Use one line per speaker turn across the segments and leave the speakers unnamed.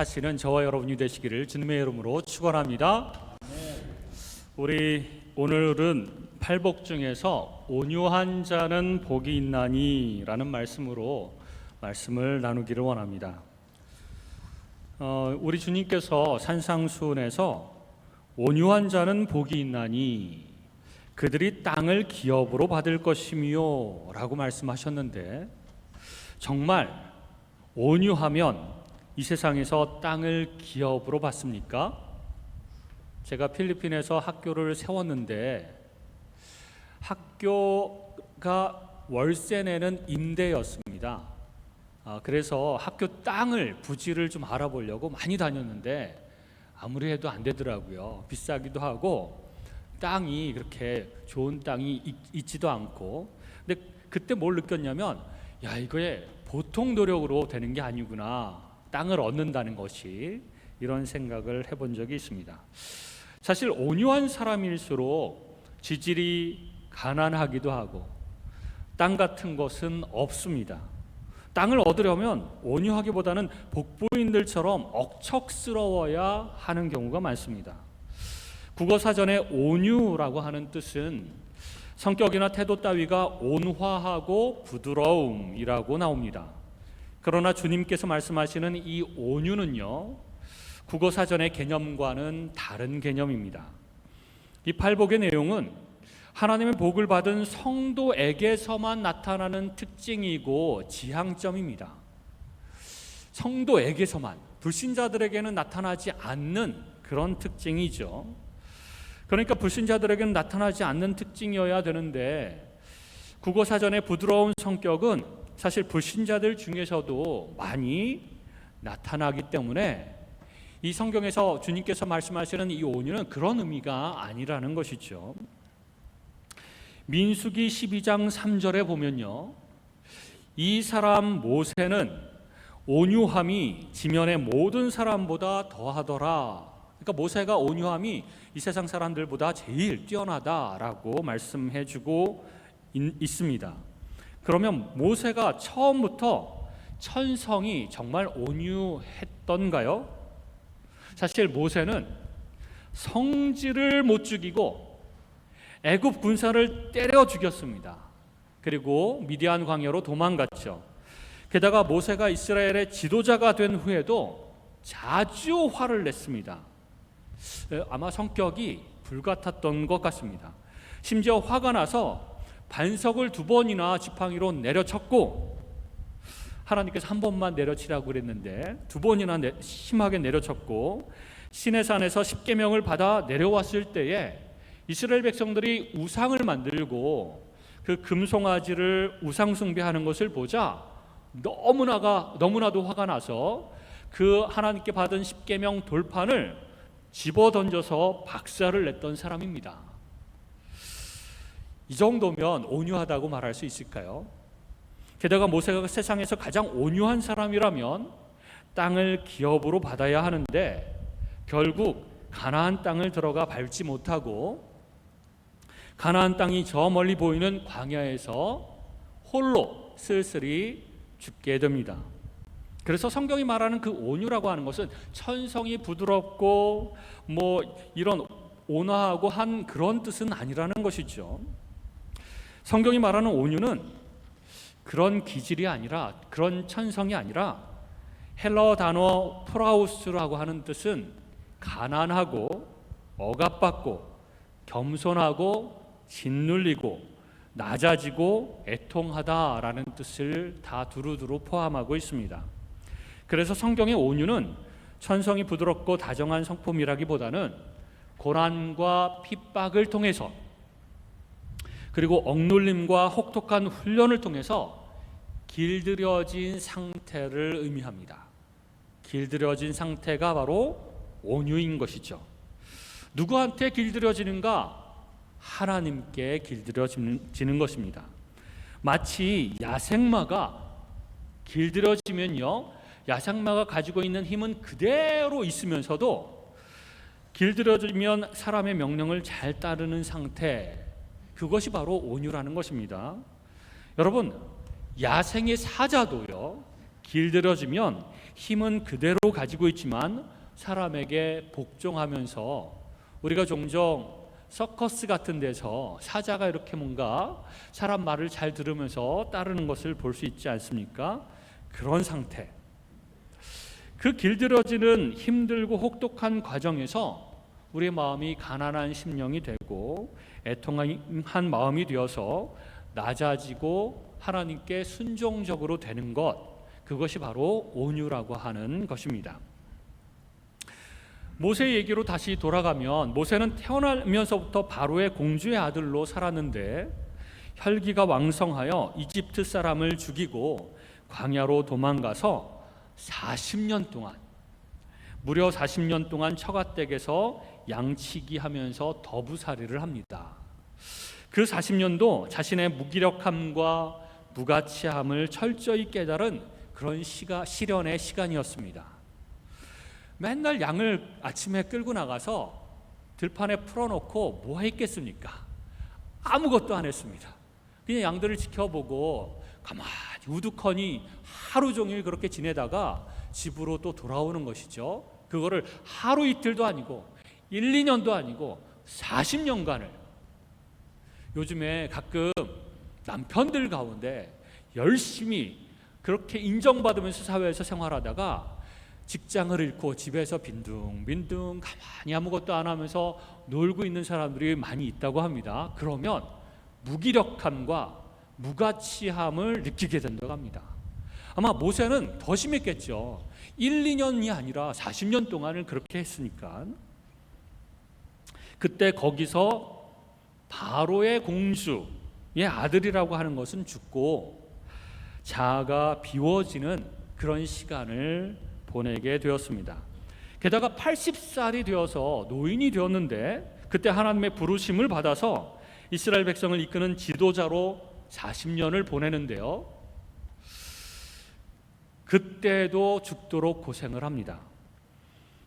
하시는 저와 여러분이 되시기를 주님의 이름으로 축원합니다. 우리 오늘은 팔복 중에서 온유한 자는 복이 있나니 라는 말씀으로 말씀을 나누기를 원합니다. 우리 주님께서 산상수훈에서 온유한 자는 복이 있나니 그들이 땅을 기업으로 받을 것이며 라고 말씀하셨는데, 정말 온유하면 이 세상에서 땅을 기업으로 받습니까? 제가 필리핀에서 학교를 세웠는데 학교가 월세 내는 임대였습니다. 그래서 학교 땅을 부지를 좀 알아보려고 많이 다녔는데 아무리 해도 안 되더라고요. 비싸기도 하고 땅이 그렇게 좋은 땅이 있지도 않고. 근데 그때 뭘 느꼈냐면, 야, 이거에 보통 노력으로 되는 게 아니구나, 땅을 얻는다는 것이. 이런 생각을 해본 적이 있습니다. 사실 온유한 사람일수록 지질이 가난하기도 하고 땅 같은 것은 없습니다. 땅을 얻으려면 온유하기보다는 복부인들처럼 억척스러워야 하는 경우가 많습니다. 국어사전에 온유라고 하는 뜻은 성격이나 태도 따위가 온화하고 부드러움이라고 나옵니다. 그러나 주님께서 말씀하시는 이 온유는요, 국어사전의 개념과는 다른 개념입니다. 이 팔복의 내용은 하나님의 복을 받은 성도에게서만 나타나는 특징이고 지향점입니다. 성도에게서만, 불신자들에게는 나타나지 않는 그런 특징이죠. 그러니까 불신자들에게는 나타나지 않는 특징이어야 되는데, 국어사전의 부드러운 성격은 사실 불신자들 중에서도 많이 나타나기 때문에 이 성경에서 주님께서 말씀하시는 이 온유는 그런 의미가 아니라는 것이죠. 민수기 12장 3절에 보면요, 이 사람 모세는 온유함이 지면의 모든 사람보다 더하더라. 그러니까 모세가 온유함이 이 세상 사람들보다 제일 뛰어나다라고 말씀해주고 있습니다. 그러면 모세가 처음부터 천성이 정말 온유했던가요? 사실 모세는 성질을 못 죽이고 애굽 군사를 때려 죽였습니다. 그리고 미디안 광야로 도망갔죠. 게다가 모세가 이스라엘의 지도자가 된 후에도 자주 화를 냈습니다. 아마 성격이 불같았던 것 같습니다. 심지어 화가 나서 반석을 2번이나 지팡이로 내려쳤고, 하나님께서 한 번만 내려치라고 그랬는데 2번이나 심하게 내려쳤고, 시내산에서 십계명을 받아 내려왔을 때에 이스라엘 백성들이 우상을 만들고 그 금송아지를 우상 숭배하는 것을 보자 너무나도 화가 나서 그 하나님께 받은 십계명 돌판을 집어던져서 박살을 냈던 사람입니다. 이 정도면 온유하다고 말할 수 있을까요? 게다가 모세가 세상에서 가장 온유한 사람이라면 땅을 기업으로 받아야 하는데 결국 가나안 땅을 들어가 밟지 못하고 가나안 땅이 저 멀리 보이는 광야에서 홀로 쓸쓸히 죽게 됩니다. 그래서 성경이 말하는 그 온유라고 하는 것은 천성이 부드럽고 이런 온화하고 한 그런 뜻은 아니라는 것이죠. 성경이 말하는 온유는 그런 기질이 아니라, 그런 천성이 아니라, 헬러 단어 프라우스라고 하는 뜻은 가난하고 억압받고 겸손하고 짓눌리고 낮아지고 애통하다라는 뜻을 다 두루두루 포함하고 있습니다. 그래서 성경의 온유는 천성이 부드럽고 다정한 성품이라기보다는 고난과 핍박을 통해서, 그리고 억눌림과 혹독한 훈련을 통해서 길들여진 상태를 의미합니다. 길들여진 상태가 바로 온유인 것이죠. 누구한테 길들여지는가? 하나님께 길들여지는 것입니다. 마치 야생마가 길들여지면요, 야생마가 가지고 있는 힘은 그대로 있으면서도 길들여지면 사람의 명령을 잘 따르는 상태, 그것이 바로 온유라는 것입니다. 여러분, 야생의 사자도요, 길들여지면 힘은 그대로 가지고 있지만 사람에게 복종하면서, 우리가 종종 서커스 같은 데서 사자가 이렇게 뭔가 사람 말을 잘 들으면서 따르는 것을 볼 수 있지 않습니까? 그런 상태. 그 길들여지는 힘들고 혹독한 과정에서 우리의 마음이 가난한 심령이 되고 애통한 마음이 되어서 낮아지고 하나님께 순종적으로 되는 것, 그것이 바로 온유라고 하는 것입니다. 모세 얘기로 다시 돌아가면, 모세는 태어나면서부터 바로의 공주의 아들로 살았는데 혈기가 왕성하여 이집트 사람을 죽이고 광야로 도망가서 40년 동안, 무려 40년 동안 처가댁에서 양치기 하면서 더부살이를 합니다. 그 40년도 자신의 무기력함과 무가치함을 철저히 깨달은 그런 시련의 시간이었습니다. 맨날 양을 아침에 끌고 나가서 들판에 풀어놓고 뭐 했겠습니까? 아무것도 안 했습니다. 그냥 양들을 지켜보고 가만히 우두커니 하루 종일 그렇게 지내다가 집으로 또 돌아오는 것이죠. 그거를 하루 이틀도 아니고 1, 2년도 아니고 40년간을. 요즘에 가끔 남편들 가운데 열심히 그렇게 인정받으면서 사회에서 생활하다가 직장을 잃고 집에서 빈둥빈둥 가만히 아무것도 안 하면서 놀고 있는 사람들이 많이 있다고 합니다. 그러면 무기력함과 무가치함을 느끼게 된다고 합니다. 아마 모세는 더 심했겠죠. 1, 2년이 아니라 40년 동안을 그렇게 했으니까. 그때 거기서 바로의 공주의 아들이라고 하는 것은 죽고 자아가 비워지는 그런 시간을 보내게 되었습니다. 게다가 80살이 되어서 노인이 되었는데 그때 하나님의 부르심을 받아서 이스라엘 백성을 이끄는 지도자로 40년을 보내는데요, 그때도 죽도록 고생을 합니다.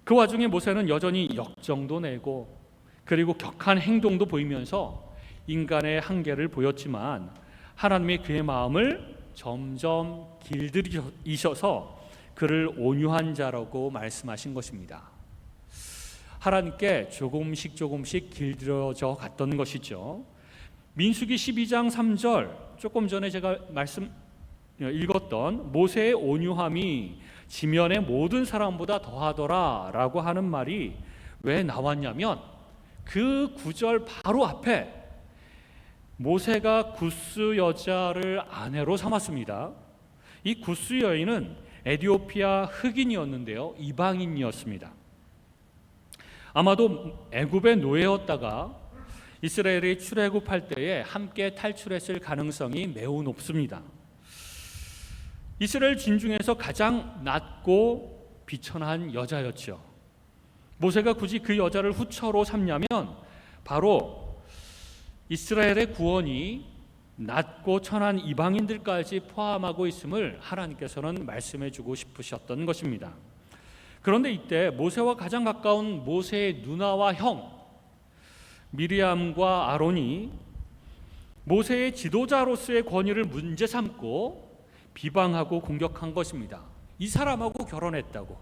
그 와중에 모세는 여전히 역정도 내고 그리고 격한 행동도 보이면서 인간의 한계를 보였지만 하나님의 그의 마음을 점점 길들이셔서 그를 온유한 자라고 말씀하신 것입니다. 하나님께 조금씩 길들여져 갔던 것이죠. 민수기 12장 3절, 조금 전에 제가 읽었던 모세의 온유함이 지면의 모든 사람보다 더하더라 라고 하는 말이 왜 나왔냐면, 그 구절 바로 앞에 모세가 구스 여자를 아내로 삼았습니다. 이 구스 여인은 에티오피아 흑인이었는데요, 이방인이었습니다. 아마도 애굽의 노예였다가 이스라엘이 출애굽할 때에 함께 탈출했을 가능성이 매우 높습니다. 이스라엘 진 중에서 가장 낮고 비천한 여자였죠. 모세가 굳이 그 여자를 후처로 삼냐면 바로 이스라엘의 구원이 낮고 천한 이방인들까지 포함하고 있음을 하나님께서는 말씀해 주고 싶으셨던 것입니다. 그런데 이때 모세와 가장 가까운 모세의 누나와 형 미리암과 아론이 모세의 지도자로서의 권위를 문제 삼고 비방하고 공격한 것입니다. 이 사람하고 결혼했다고,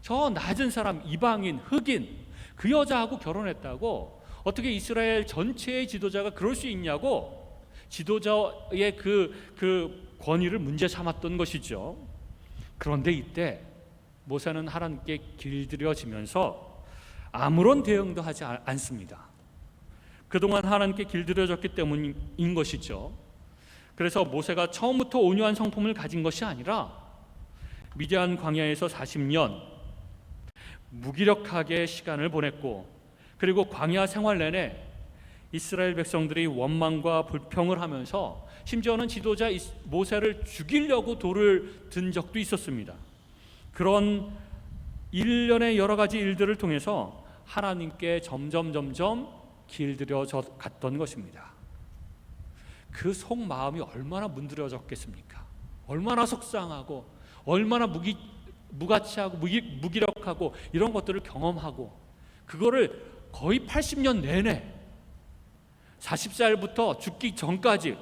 저 낮은 사람, 이방인, 흑인, 그 여자하고 결혼했다고, 어떻게 이스라엘 전체의 지도자가 그럴 수 있냐고 지도자의 그 권위를 문제 삼았던 것이죠. 그런데 이때 모세는 하나님께 길들여지면서 아무런 대응도 하지 않습니다. 그동안 하나님께 길들여졌기 때문인 것이죠. 그래서 모세가 처음부터 온유한 성품을 가진 것이 아니라 미디안 광야에서 40년 무기력하게 시간을 보냈고, 그리고 광야 생활 내내 이스라엘 백성들이 원망과 불평을 하면서 심지어는 지도자 모세를 죽이려고 돌을 든 적도 있었습니다. 그런 일련의 여러 가지 일들을 통해서 하나님께 점점 길들여져 갔던 것입니다. 그 속마음이 얼마나 문드러졌겠습니까? 얼마나 속상하고 얼마나 무가치하고 무기력하고 이런 것들을 경험하고, 그거를 거의 80년 내내 40살부터 죽기 전까지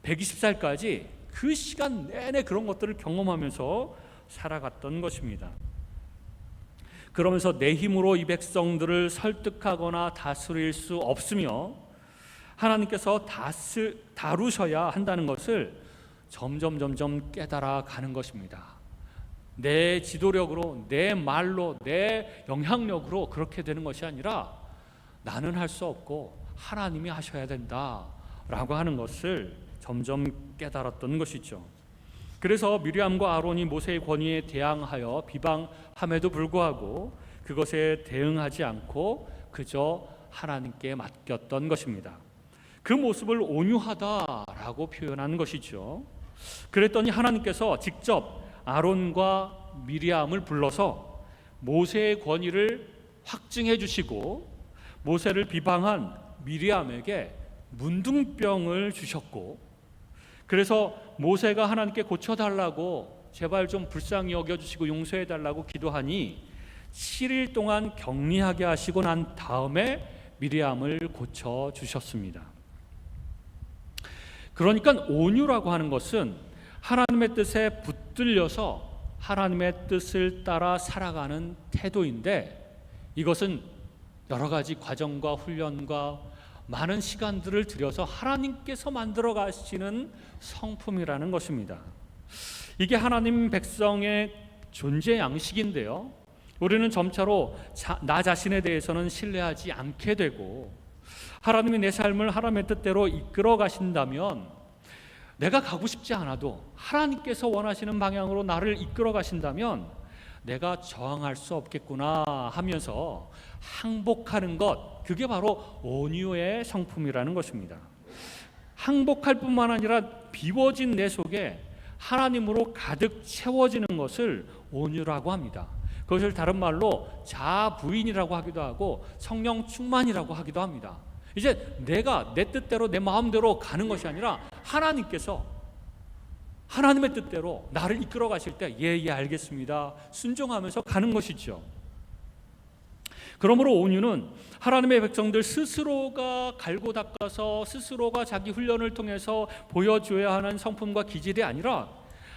120살까지 그 시간 내내 그런 것들을 경험하면서 살아갔던 것입니다. 그러면서 내 힘으로 이 백성들을 설득하거나 다스릴 수 없으며 하나님께서 다루셔야 한다는 것을 점점 깨달아 가는 것입니다. 내 지도력으로, 내 말로, 내 영향력으로 그렇게 되는 것이 아니라 나는 할 수 없고 하나님이 하셔야 된다라고 하는 것을 점점 깨달았던 것이죠. 그래서 미리암과 아론이 모세의 권위에 대항하여 비방함에도 불구하고 그것에 대응하지 않고 그저 하나님께 맡겼던 것입니다. 그 모습을 온유하다라고 표현한 것이죠. 그랬더니 하나님께서 직접 아론과 미리암을 불러서 모세의 권위를 확증해 주시고 모세를 비방한 미리암에게 문둥병을 주셨고, 그래서 모세가 하나님께 고쳐달라고 제발 좀 불쌍히 여겨주시고 용서해달라고 기도하니 7일 동안 격리하게 하시고 난 다음에 미리암을 고쳐주셨습니다. 그러니까 온유라고 하는 것은 하나님의 뜻에 붙들려서 하나님의 뜻을 따라 살아가는 태도인데, 이것은 여러 가지 과정과 훈련과 많은 시간들을 들여서 하나님께서 만들어 가시는 성품이라는 것입니다. 이게 하나님 백성의 존재 양식인데요, 우리는 점차로 나 자신에 대해서는 신뢰하지 않게 되고, 하나님이 내 삶을 하나님의 뜻대로 이끌어 가신다면 내가 가고 싶지 않아도 하나님께서 원하시는 방향으로 나를 이끌어 가신다면 내가 저항할 수 없겠구나 하면서 항복하는 것, 그게 바로 온유의 성품이라는 것입니다. 항복할 뿐만 아니라 비워진 내 속에 하나님으로 가득 채워지는 것을 온유라고 합니다. 그것을 다른 말로 자부인이라고 하기도 하고 성령 충만이라고 하기도 합니다. 이제 내가 내 뜻대로 내 마음대로 가는 것이 아니라 하나님께서 하나님의 뜻대로 나를 이끌어 가실 때 예 알겠습니다 순종하면서 가는 것이죠. 그러므로 온유는 하나님의 백성들 스스로가 갈고 닦아서 스스로가 자기 훈련을 통해서 보여줘야 하는 성품과 기질이 아니라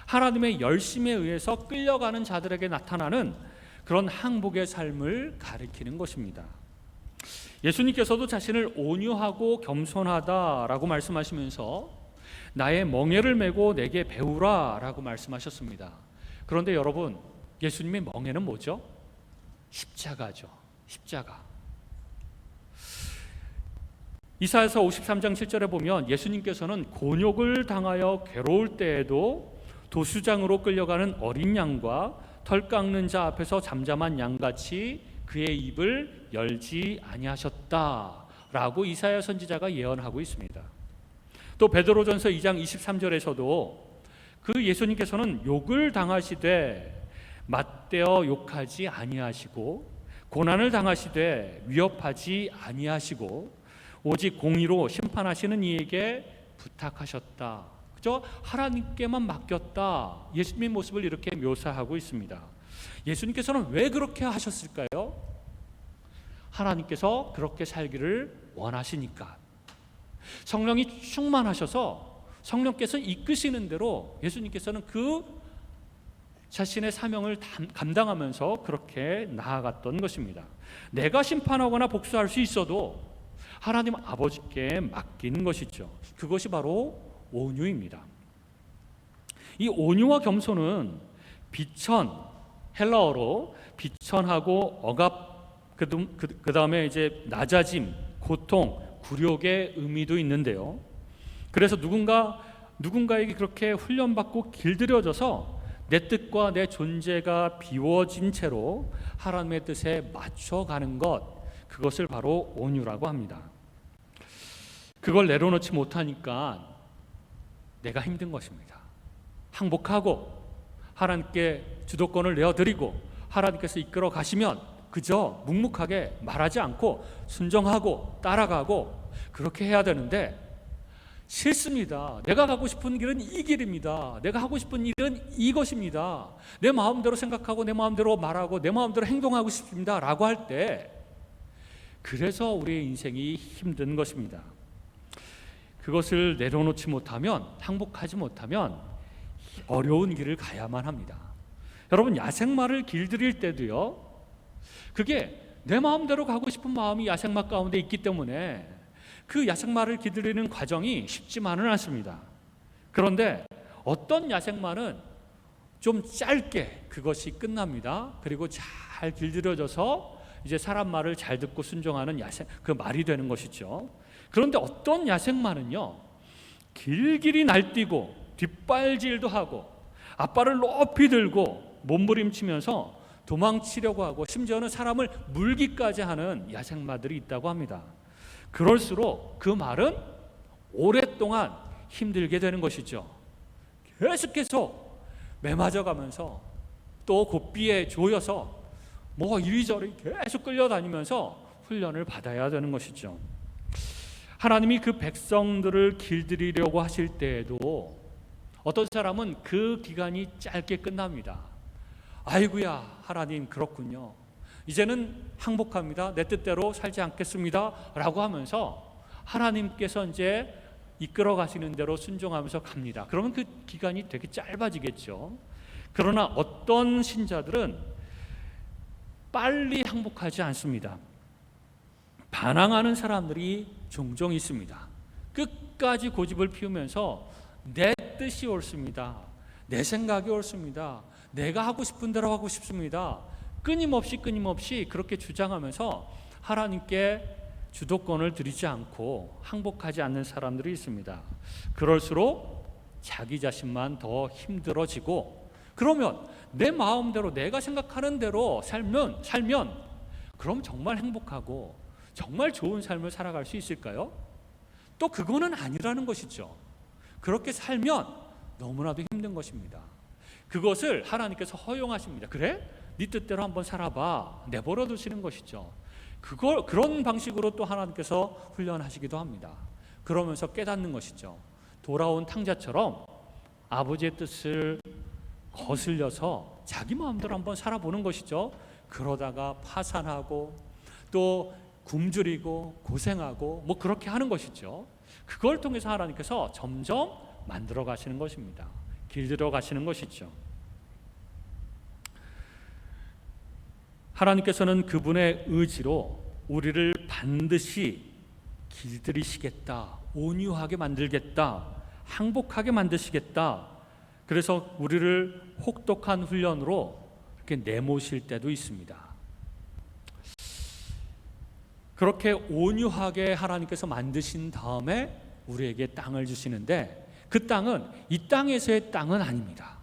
하나님의 열심에 의해서 끌려가는 자들에게 나타나는 그런 항복의 삶을 가리키는 것입니다. 예수님께서도 자신을 온유하고 겸손하다라고 말씀하시면서 나의 멍에를 메고 내게 배우라 라고 말씀하셨습니다. 그런데 여러분, 예수님의 멍에는 뭐죠? 십자가죠. 십자가. 이사야서 53장 7절에 보면 예수님께서는 곤욕을 당하여 괴로울 때에도 도수장으로 끌려가는 어린 양과 털 깎는 자 앞에서 잠잠한 양같이 그의 입을 열지 아니하셨다라고 이사야 선지자가 예언하고 있습니다. 또 베드로전서 2장 23절에서도 그 예수님께서는 욕을 당하시되 맞대어 욕하지 아니하시고 고난을 당하시되 위협하지 아니하시고 오직 공의로 심판하시는 이에게 부탁하셨다. 그저 하나님께만 맡겼다. 예수님의 모습을 이렇게 묘사하고 있습니다. 예수님께서는 왜 그렇게 하셨을까요? 하나님께서 그렇게 살기를 원하시니까. 성령이 충만하셔서 성령께서 이끄시는 대로 예수님께서는 그 자신의 사명을 감당하면서 그렇게 나아갔던 것입니다. 내가 심판하거나 복수할 수 있어도 하나님 아버지께 맡기는 것이죠. 그것이 바로 온유입니다. 이 온유와 겸손은 비천, 헬라어로 비천하고 억압, 그 다음에 이제 낮아짐, 고통, 굴욕의 의미도 있는데요. 그래서 누군가에게 그렇게 훈련받고 길들여져서 내 뜻과 내 존재가 비워진 채로 하나님의 뜻에 맞춰가는 것, 그것을 바로 온유라고 합니다. 그걸 내려놓지 못하니까 내가 힘든 것입니다. 항복하고 하나님께 주도권을 내어드리고 하나님께서 이끌어 가시면 그저 묵묵하게 말하지 않고 순종하고 따라가고 그렇게 해야 되는데 싫습니다. 내가 가고 싶은 길은 이 길입니다. 내가 하고 싶은 일은 이것입니다. 내 마음대로 생각하고 내 마음대로 말하고 내 마음대로 행동하고 싶습니다 라고 할 때, 그래서 우리의 인생이 힘든 것입니다. 그것을 내려놓지 못하면, 항복하지 못하면 어려운 길을 가야만 합니다. 여러분, 야생마를 길들일 때도요, 그게 내 마음대로 가고 싶은 마음이 야생마 가운데 있기 때문에 그 야생마를 길들이는 과정이 쉽지만은 않습니다. 그런데 어떤 야생마는 좀 짧게 그것이 끝납니다. 그리고 잘 길들여져서 이제 사람 말을 잘 듣고 순종하는 그 말이 되는 것이죠. 그런데 어떤 야생마는요, 길길이 날뛰고 뒷발질도 하고 앞발을 높이 들고 몸부림치면서 도망치려고 하고 심지어는 사람을 물기까지 하는 야생마들이 있다고 합니다. 그럴수록 그 말은 오랫동안 힘들게 되는 것이죠. 계속해서 매맞아가면서 또 고삐에 조여서 뭐 이리저리 계속 끌려다니면서 훈련을 받아야 되는 것이죠. 하나님이 그 백성들을 길들이려고 하실 때에도 어떤 사람은 그 기간이 짧게 끝납니다. 아이고야, 하나님 그렇군요. 이제는 항복합니다. 내 뜻대로 살지 않겠습니다. 라고 하면서 하나님께서 이제 이끌어 가시는 대로 순종하면서 갑니다. 그러면 그 기간이 되게 짧아지겠죠. 그러나 어떤 신자들은 빨리 항복하지 않습니다. 반항하는 사람들이 종종 있습니다. 끝까지 고집을 피우면서 내 뜻이 옳습니다. 내 생각이 옳습니다. 내가 하고 싶은 대로 하고 싶습니다. 끊임없이 그렇게 주장하면서 하나님께 주도권을 드리지 않고 항복하지 않는 사람들이 있습니다. 그럴수록 자기 자신만 더 힘들어지고, 그러면 내 마음대로 내가 생각하는 대로 살면 그럼 정말 행복하고 정말 좋은 삶을 살아갈 수 있을까요? 또 그거는 아니라는 것이죠. 그렇게 살면 너무나도 힘든 것입니다. 그것을 하나님께서 허용하십니다. 그래? 네 뜻대로 한번 살아봐. 내버려 두시는 것이죠. 그런 방식으로 또 하나님께서 훈련하시기도 합니다. 그러면서 깨닫는 것이죠. 돌아온 탕자처럼 아버지의 뜻을 거슬려서 자기 마음대로 한번 살아보는 것이죠. 그러다가 파산하고 또 굶주리고 고생하고 뭐 그렇게 하는 것이죠. 그걸 통해서 하나님께서 점점 만들어 가시는 것입니다. 길들여 가시는 것이죠. 하나님께서는 그분의 의지로 우리를 반드시 길들이시겠다, 온유하게 만들겠다, 항복하게 만드시겠다. 그래서 우리를 혹독한 훈련으로 이렇게 내모실 때도 있습니다. 그렇게 온유하게 하나님께서 만드신 다음에 우리에게 땅을 주시는데, 그 땅은 이 땅에서의 땅은 아닙니다.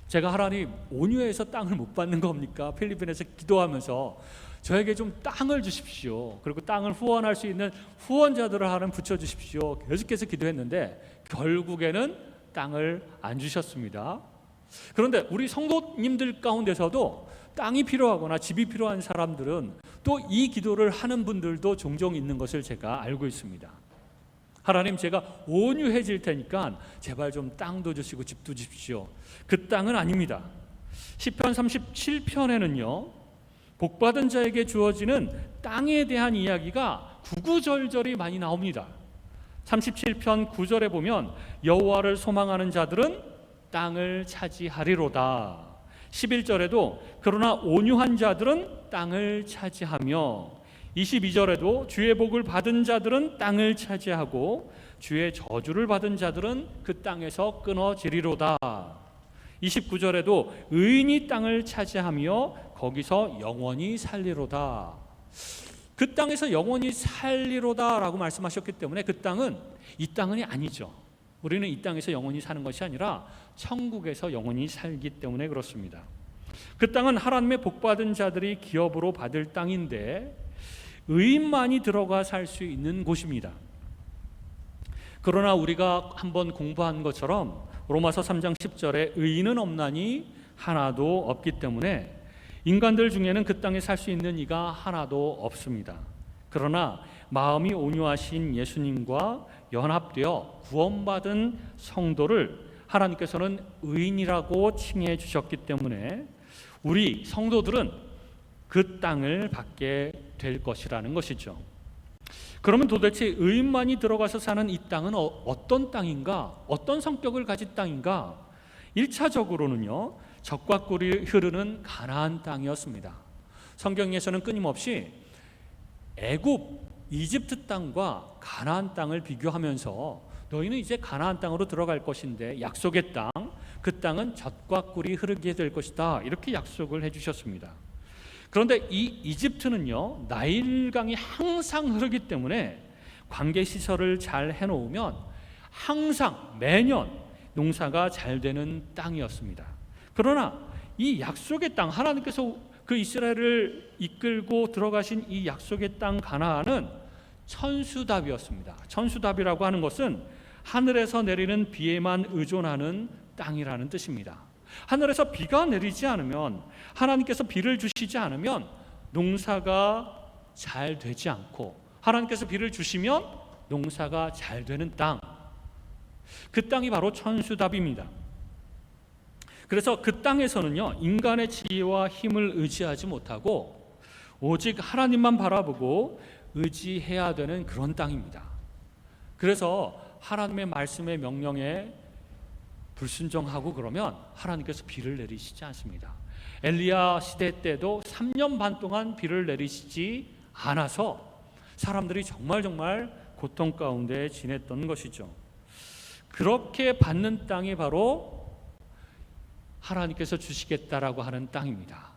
제가 하나님 온유해서 땅을 못 받는 겁니까? 필리핀에서 기도하면서 저에게 좀 땅을 주십시오. 그리고 땅을 후원할 수 있는 후원자들을 하나님 붙여주십시오. 계속해서 기도했는데 결국에는 땅을 안 주셨습니다. 그런데 우리 성도님들 가운데서도 땅이 필요하거나 집이 필요한 사람들은 또 이 기도를 하는 분들도 종종 있는 것을 제가 알고 있습니다. 하나님, 제가 온유해질 테니까 제발 좀 땅도 주시고 집도 주십시오. 그 땅은 아닙니다. 시편 37편에는요, 복받은 자에게 주어지는 땅에 대한 이야기가 구구절절히 많이 나옵니다. 37편 9절에 보면 여호와를 소망하는 자들은 땅을 차지하리로다. 11절에도 그러나 온유한 자들은 땅을 차지하며, 22절에도 주의 복을 받은 자들은 땅을 차지하고 주의 저주를 받은 자들은 그 땅에서 끊어지리로다. 29절에도 의인이 땅을 차지하며 거기서 영원히 살리로다. 그 땅에서 영원히 살리로다 라고 말씀하셨기 때문에 그 땅은 이 땅은 아니죠. 우리는 이 땅에서 영원히 사는 것이 아니라 천국에서 영원히 살기 때문에 그렇습니다. 그 땅은 하나님의 복받은 자들이 기업으로 받을 땅인데 의인만이 들어가 살 수 있는 곳입니다. 그러나 우리가 한번 공부한 것처럼 로마서 3장 10절에 의인은 없나니 하나도 없기 때문에 인간들 중에는 그 땅에 살 수 있는 이가 하나도 없습니다. 그러나 마음이 온유하신 예수님과 연합되어 구원받은 성도를 하나님께서는 의인이라고 칭해 주셨기 때문에 우리 성도들은 그 땅을 받게 될 것이라는 것이죠. 그러면 도대체 의인만이 들어가서 사는 이 땅은 어떤 땅인가? 어떤 성격을 가진 땅인가? 1차적으로는요, 젖과 꿀이 흐르는 가나안 땅이었습니다. 성경에서는 끊임없이 애굽, 이집트 땅과 가나안 땅을 비교하면서 너희는 이제 가나안 땅으로 들어갈 것인데, 약속의 땅, 그 땅은 젖과 꿀이 흐르게 될 것이다, 이렇게 약속을 해주셨습니다. 그런데 이 이집트는요, 나일강이 항상 흐르기 때문에 관계시설을 잘 해놓으면 항상 매년 농사가 잘 되는 땅이었습니다. 그러나 이 약속의 땅, 하나님께서 그 이스라엘을 이끌고 들어가신 이 약속의 땅 가나안은 천수답이었습니다. 천수답이라고 하는 것은 하늘에서 내리는 비에만 의존하는 땅이라는 뜻입니다. 하늘에서 비가 내리지 않으면, 하나님께서 비를 주시지 않으면 농사가 잘 되지 않고, 하나님께서 비를 주시면 농사가 잘 되는 땅, 그 땅이 바로 천수답입니다. 그래서 그 땅에서는요, 인간의 지혜와 힘을 의지하지 못하고 오직 하나님만 바라보고 의지해야 되는 그런 땅입니다. 그래서 하나님의 말씀의 명령에 불순종하고 그러면 하나님께서 비를 내리시지 않습니다. 엘리야 시대 때도 3년 반 동안 비를 내리시지 않아서 사람들이 정말 고통 가운데 지냈던 것이죠. 그렇게 받는 땅이 바로 하나님께서 주시겠다라고 하는 땅입니다.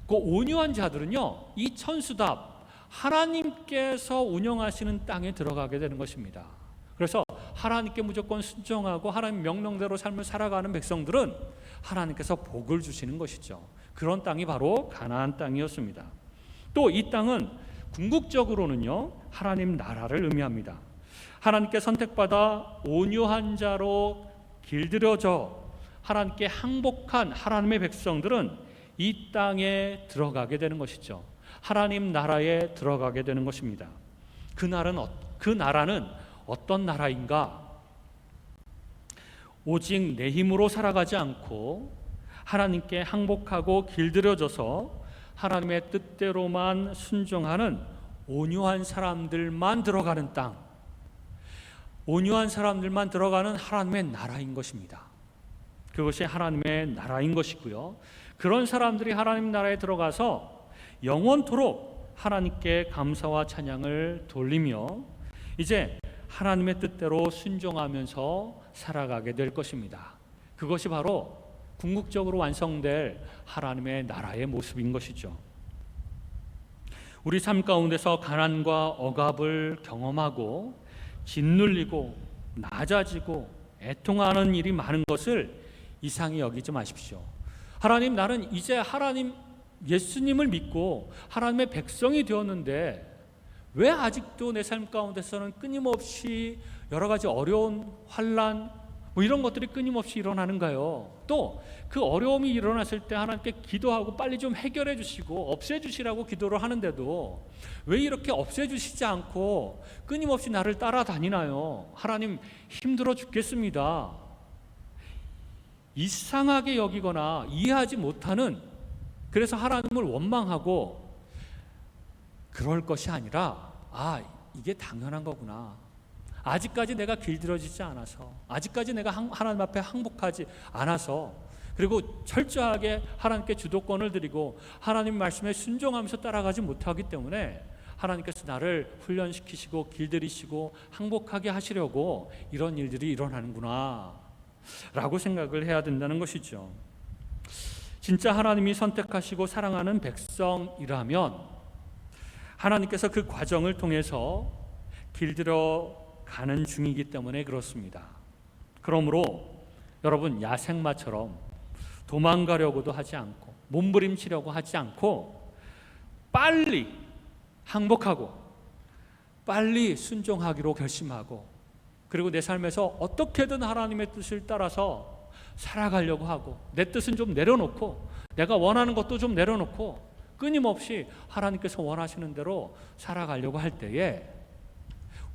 그 온유한 자들은요, 이 천수답, 하나님께서 운영하시는 땅에 들어가게 되는 것입니다. 그래서 하나님께 무조건 순종하고 하나님 명령대로 삶을 살아가는 백성들은 하나님께서 복을 주시는 것이죠. 그런 땅이 바로 가나안 땅이었습니다. 또 이 땅은 궁극적으로는요, 하나님 나라를 의미합니다. 하나님께 선택받아 온유한 자로 길들여져 하나님께 항복한 하나님의 백성들은 이 땅에 들어가게 되는 것이죠. 하나님 나라에 들어가게 되는 것입니다. 그 나라는 어떤 나라인가? 오직 내 힘으로 살아가지 않고 하나님께 항복하고 길들여져서 하나님의 뜻대로만 순종하는 온유한 사람들만 들어가는 땅, 온유한 사람들만 들어가는 하나님의 나라인 것입니다. 그것이 하나님의 나라인 것이고요, 그런 사람들이 하나님 나라에 들어가서 영원토록 하나님께 감사와 찬양을 돌리며 이제 하나님의 뜻대로 순종하면서 살아가게 될 것입니다. 그것이 바로 궁극적으로 완성될 하나님의 나라의 모습인 것이죠. 우리 삶 가운데서 가난과 억압을 경험하고 짓눌리고 낮아지고 애통하는 일이 많은 것을 이상히 여기지 마십시오. 하나님, 나는 이제 하나님 예수님을 믿고 하나님의 백성이 되었는데 왜 아직도 내 삶 가운데서는 끊임없이 여러 가지 어려운 환난 이런 것들이 끊임없이 일어나는가요? 또 그 어려움이 일어났을 때 하나님께 기도하고 빨리 좀 해결해 주시고 없애주시라고 기도를 하는데도 왜 이렇게 없애주시지 않고 끊임없이 나를 따라다니나요? 하나님, 힘들어 죽겠습니다. 이상하게 여기거나 이해하지 못하는, 그래서 하나님을 원망하고 그럴 것이 아니라, 이게 당연한 거구나. 아직까지 내가 길들여지지 않아서, 아직까지 내가 하나님 앞에 항복하지 않아서, 그리고 철저하게 하나님께 주도권을 드리고 하나님 말씀에 순종하면서 따라가지 못하기 때문에 하나님께서 나를 훈련시키시고 길들이시고 항복하게 하시려고 이런 일들이 일어나는구나 라고 생각을 해야 된다는 것이죠. 진짜 하나님이 선택하시고 사랑하는 백성이라면 하나님께서 그 과정을 통해서 길들여 가는 중이기 때문에 그렇습니다. 그러므로 여러분, 야생마처럼 도망가려고도 하지 않고 몸부림치려고 하지 않고 빨리 항복하고 빨리 순종하기로 결심하고, 그리고 내 삶에서 어떻게든 하나님의 뜻을 따라서 살아가려고 하고, 내 뜻은 좀 내려놓고 내가 원하는 것도 좀 내려놓고 끊임없이 하나님께서 원하시는 대로 살아가려고 할 때에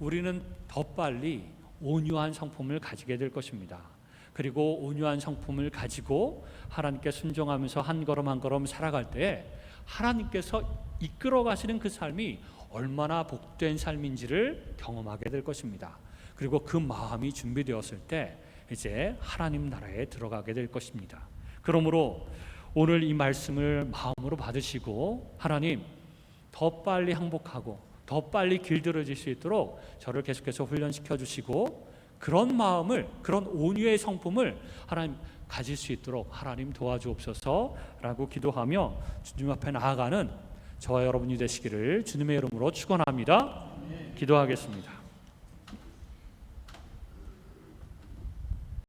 우리는 더 빨리 온유한 성품을 가지게 될 것입니다. 그리고 온유한 성품을 가지고 하나님께 순종하면서 한 걸음 한 걸음 살아갈 때에 하나님께서 이끌어 가시는 그 삶이 얼마나 복된 삶인지를 경험하게 될 것입니다. 그리고 그 마음이 준비되었을 때 이제 하나님 나라에 들어가게 될 것입니다. 그러므로 오늘 이 말씀을 마음으로 받으시고 하나님 더 빨리 항복하고 더 빨리 길들여질 수 있도록 저를 계속해서 훈련시켜 주시고 그런 마음을, 그런 온유의 성품을 하나님 가질 수 있도록 하나님 도와주옵소서라고 기도하며 주님 앞에 나아가는 저와 여러분이 되시기를 주님의 이름으로 축원합니다. 기도하겠습니다.